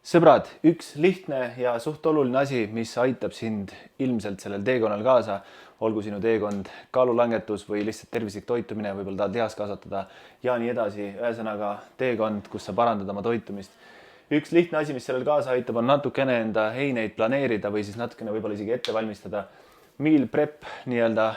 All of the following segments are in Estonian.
Sõbrad, üks lihtne ja suht oluline asi, mis aitab sind ilmselt sellel teekonnal kaasa, olgu sinu teekond kaalulangetus või lihtsalt tervislik toitumine, võib-olla tahad lihast kasvatada ja nii edasi. Ühesõnaga teekond, kus sa parandad oma toitumist. Üks lihtne asi, mis sellel kaasa aitab, on natukene enda heineid planeerida või siis natukene võib-olla isegi ette valmistada. Meal prep nii-öelda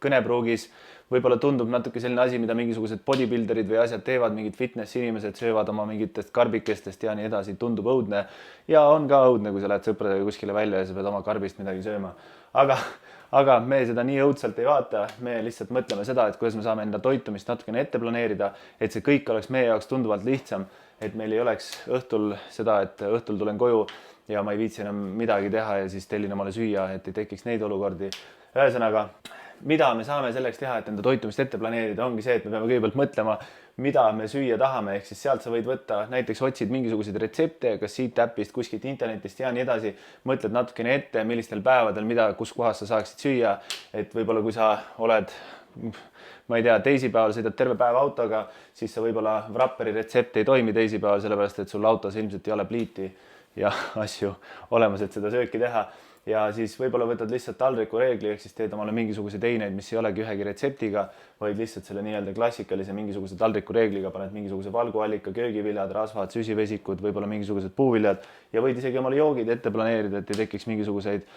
kõnepruugis võib-olla tundub natuke selline asi, mida mingisugused bodybuilderid või asjad teevad, mingid fitness inimesed söövad oma mingitest karbikestest ja nii edasi, tundub õudne ja on ka õudne, kui sa lähed sõpradega kuskile välja ja sa pead oma karbist midagi sööma. Aga me seda nii õudselt ei vaata, me lihtsalt mõtleme seda, et kuidas me saame enda toitumist natukene ette planeerida, et see kõik oleks meie jaoks tunduvalt lihtsam, et meil ei oleks õhtul seda, et õhtul tulen koju ja ma ei viitsi enam midagi teha ja siis tellin omale süüa, et ei tekiks neid olukordi. Ühesõnaga, mida me saame selleks teha, et enda toitumist ette planeerida, ongi see, et me peame kõigepealt mõtlema, mida me süüa tahame, ehk siis sealt sa võid võtta, näiteks otsid mingisuguseid retsepte, kas siit äpist, kuskilt internetist ja nii edasi, mõtled natukene ette, millistel päevadel, mida, kus kohas sa saaksid süüa, et võib-olla kui sa oled, ma ei tea, teisipäeval sõidad terve päev autoga, siis sa võib-olla Wrapperi retsept ei toimi teisipäeval, sellepärast et sul autos ilmselt ei ole pliiti ja asju olemas, et seda sööki teha. Ja siis võib-olla võtad lihtsalt taldriku reegli, ehk siis teed omale mingisuguseid eineid, mis ei olegi ühegi retseptiga, vaid lihtsalt selle nii-öelda klassikalise mingisuguse taldriku reegliga paned mingisuguse valguallika, köögiviljad, rasvad, süsivesikud, võib-olla mingisugused puuviljad ja võid isegi omale joogid ette planeerida, et ei tekiks mingisuguseid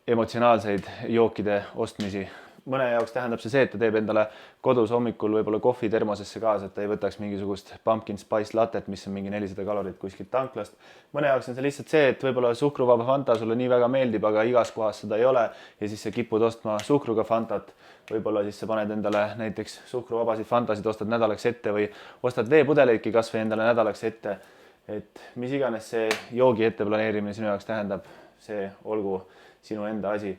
emotsionaalseid jookide ostmisi. Mõne jaoks tähendab see, et ta teeb endale kodus hommikul võib-olla kohvi termosesse kaasa, et ta ei võtaks mingisugust pumpkin spice lattet, mis on mingi 400 kalorit kuskilt tanklast. Mõne jaoks on see lihtsalt see, et võib-olla suhkruvaba Fanta sulle nii väga meeldib, aga igas kohas seda ei ole ja siis sa kipud ostma suhkruga Fantat. Võib-olla siis sa paned endale näiteks suhkruvabasid Fantasid, ostad nädalaks ette või ostad veepudeleidki kas või endale nädalaks ette. Et mis iganes see joogi ette planeerimine sinu jaoks tähendab, see olgu sinu enda asi.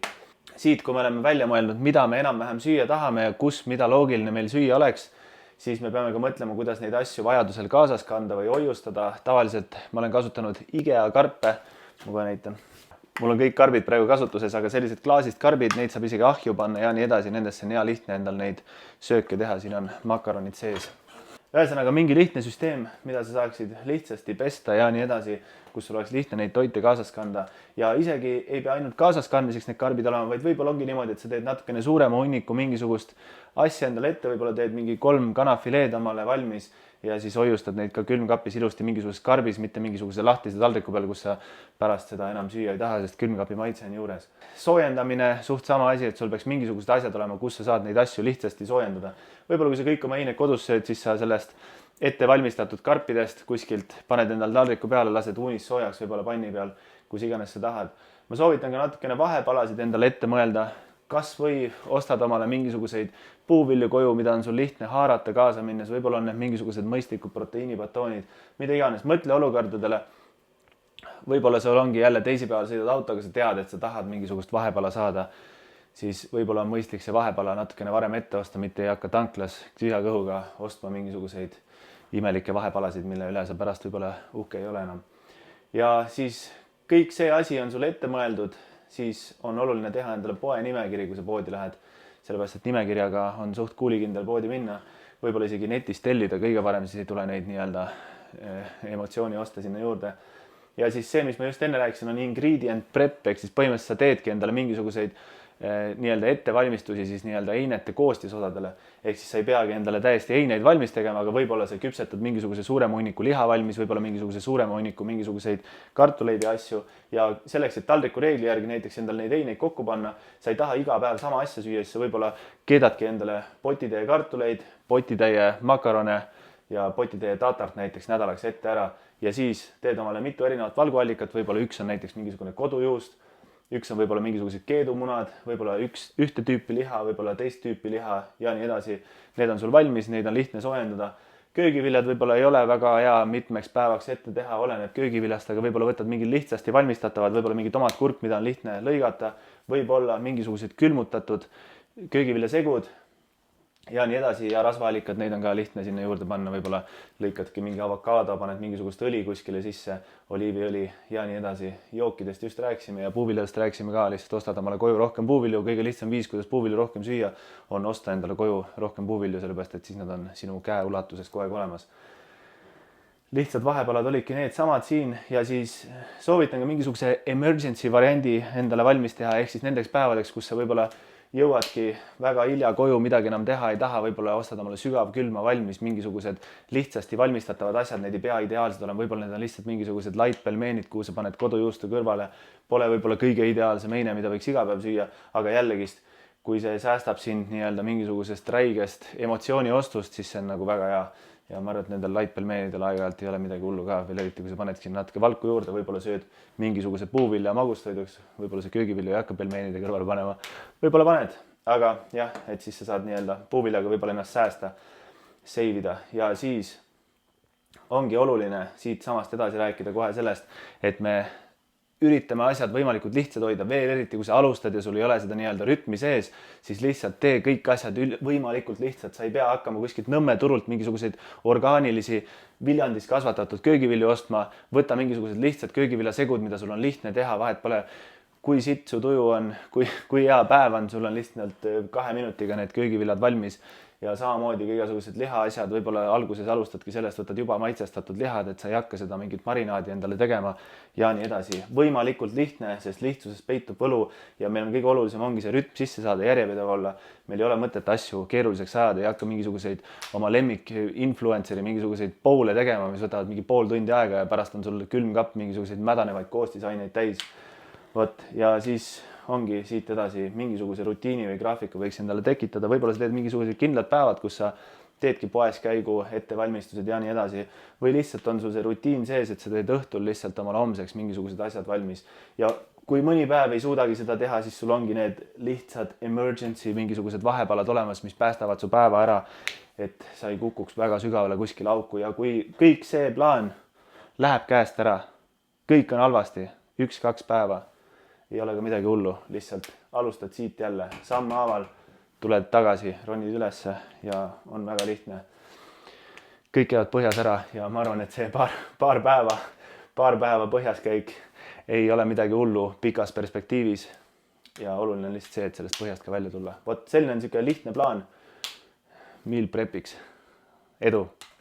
Siit, kui me oleme välja mõelnud, mida me enam-vähem süüa tahame ja kus, mida loogiline meil süüa oleks, siis me peame ka mõtlema, kuidas neid asju vajadusel kaasas kanda või hoiustada. Tavaliselt ma olen kasutanud IKEA karpe, ma kohe näitan. Mul on kõik karbid praegu kasutuses, aga sellised klaasist karbid, neid saab isegi ahju panna ja nii edasi. Nendesse on hea lihtne endal neid sööke teha, siin on makaronid sees. Ühesõnaga mingi lihtne süsteem, mida sa saaksid lihtsasti pesta ja nii edasi, kus sul oleks lihtne neid toite kaasas kanda. Ja isegi ei pea ainult kaasas kandmiseks need karbid olema, vaid võib-olla ongi niimoodi, et sa teed natukene suurema hunniku mingisugust asja endale ette, võib-olla teed mingi 3 kanafileed omale valmis ja siis hoiustad neid ka külmkapis ilusti mingisuguses karbis, mitte mingisuguse lahtise taldriku peal, kus sa pärast seda enam süüa ei taha, sest külmkapi maitse on juures. Soojendamine, suht sama asi, et sul peaks mingisugused asjad olema, kus sa saad neid asju lihtsasti soojendada. Võib-olla kui sa kõik oma eined kodus sööd, siis sa sellest ette valmistatud karpidest kuskilt paned endal taldriku peale, lased uunis soojaks võib-olla panni peal, kus iganes sa tahad. Ma soovitan ka natukene vahepalasid endale ette mõelda, kas või ostad omale mingisuguseid puuvilju koju, mida on sul lihtne haarata kaasa minnes, võib-olla on need mingisugused mõistlikud proteiinibatoonid, mida iganes, mõtle olukordadele. Võib-olla sul ongi jälle teisipäeval sõidad autoga, sa tead, et sa tahad mingisugust vahepala saada, siis võib-olla on mõistlik see vahepala natukene varem ette osta, mitte ei hakka tanklas tühja kõhuga ostma mingisuguseid imelikke vahepalasid, mille üle sa pärast võib-olla uhke ei ole enam. Ja siis kõik see asi on sulle ette mõeldud, siis on oluline teha endale poe nimekiri, kui sa poodi lähed. Sellepärast, et nimekirjaga on suht kuulikindel poodi minna. Võib-olla isegi netist tellida kõige varem, siis ei tule neid nii-öelda emotsiooni osta sinna juurde. Ja siis see, mis ma just enne rääkisin, on ingredient prep, ehk siis põhimõtteliselt sa teedki endale mingisuguseid nii-öelda ettevalmistusi siis nii-öelda einete koostisosadele. Ehk siis sa ei peagi endale täiesti eineid valmis tegema, aga võib-olla sa küpsetad mingisuguse suurema hunniku liha valmis, võib-olla mingisuguse suurema hunniku mingisuguseid kartuleid ja asju. Ja selleks, et taldriku reegli järgi näiteks endale neid eineid kokku panna, sa ei taha iga päev sama asja süüa, siis sa võib-olla keedadki endale potitäie kartuleid, potitäie makarone ja potitäie tatart näiteks nädalaks ette ära. Ja siis teed omale mitu erinevat valguallikat, võib-olla üks on näiteks mingisugune kodujuust, üks on võib-olla mingisugused keedumunad, võib-olla ühte tüüpi liha, võib-olla teist tüüpi liha ja nii edasi. Need on sul valmis, neid on lihtne soojendada. Köögiviljad võib-olla ei ole väga hea mitmeks päevaks ette teha, oleneb köögiviljast, aga võib-olla võtad mingi lihtsasti valmistatavad, võib-olla mingi tomatkurk, mida on lihtne lõigata, võib-olla mingisugused külmutatud köögiviljasegud ja nii edasi ja rasvaallikad, neid on ka lihtne sinna juurde panna, võib-olla lõikadki mingi avokaado, paned mingisugust õli kuskile sisse, oliiviõli ja nii edasi. Jookidest just rääksime ja puuviljadest rääksime ka, lihtsalt ostad omale koju rohkem puuvilju. Kõige lihtsam viis, kuidas puuvilju rohkem süüa, on osta endale koju rohkem puuvilju, sellepärast et siis nad on sinu käe ulatuses kogu aeg olemas. lihtsalt vahepalad olidki need samad siin ja siis soovitan ka mingisuguse emergency variandi endale valmis teha, ehk siis nendeks päevadeks, kus sa võib-olla jõuadki väga hilja koju, midagi enam teha ei taha, võib-olla ostad omale sügavkülma valmis, mingisugused lihtsasti valmistatavad asjad, need ei pea ideaalsed olema, võib-olla need on lihtsalt mingisugused light pelmeenid, kuhu sa paned kodujuustu kõrvale. Pole võib-olla kõige ideaalsem heine, mida võiks iga päev süüa, aga jällegist, kui see säästab sind nii-öelda mingisugusest räigest emotsiooniostust, siis see on nagu väga hea. Ja ma arvan, et nendel light pelmeenidel aeg-ajalt ei ole midagi hullu ka, veel eriti kui sa paned siin natuke valku juurde, võib-olla sööd mingisuguse puuvilja magustoiduks, võib-olla see köögivilju ei hakka pelmeenide kõrvale panema, võib-olla paned, aga jah, et siis sa saad nii-öelda puuviljaga võib-olla ennast säästa, save ida ja siis ongi oluline siit samast edasi rääkida kohe sellest, et me üritame asjad võimalikult lihtsad hoida, veel eriti kui sa alustad ja sul ei ole seda nii-öelda rütmi sees, siis lihtsalt tee kõik asjad võimalikult lihtsad, sa ei pea hakkama kuskilt Nõmme turult mingisuguseid orgaanilisi Viljandis kasvatatud köögivilju ostma, võta mingisugused lihtsad köögiviljasegud, mida sul on lihtne teha, vahet pole, kui sitt su tuju on, kui hea päev on, sul on lihtsalt 2 minutiga need köögiviljad valmis. Ja samamoodi ka igasugused lihaasjad, võib-olla alguses alustadki sellest, võtad juba maitsestatud lihad, et sa ei hakka seda mingit marinaadi endale tegema ja nii edasi. Võimalikult lihtne, sest lihtsuses peitub võlu ja meil on kõige olulisem ongi see rütm sisse saada, järjepidev olla. Meil ei ole mõtet asju keeruliseks ajada, ei hakka mingisuguseid oma lemmik influenceri mingisuguseid bowle tegema, mis võtavad mingi pool tundi aega ja pärast on sul külmkapp mingisuguseid mädanevaid koostisaineid täis. Vot, ja siis ongi siit edasi mingisuguse rutiini või graafiku võiks endale tekitada. Võib-olla sa teed mingisugused kindlad päevad, kus sa teedki poes käigu, ettevalmistused ja nii edasi. Või lihtsalt on sul see rutiin sees, et sa teed õhtul lihtsalt omale homseks mingisugused asjad valmis. Ja kui mõni päev ei suudagi seda teha, siis sul ongi need lihtsad emergency mingisugused vahepalad olemas, mis päästavad su päeva ära, et sa ei kukuks väga sügavale kuskil auku. Ja kui kõik see plaan läheb käest ära, kõik on halvasti, 1-2 päeva, ei ole ka midagi hullu, lihtsalt alustad siit jälle sammhaaval, tuled tagasi, ronid ülesse ja on väga lihtne. Kõik jäävad põhjas ära ja ma arvan, et see paar päeva põhjas käik ei ole midagi hullu pikas perspektiivis ja oluline on lihtsalt see, et sellest põhjast ka välja tulla. Vot selline on niisugune lihtne plaan meal prepiks. Edu!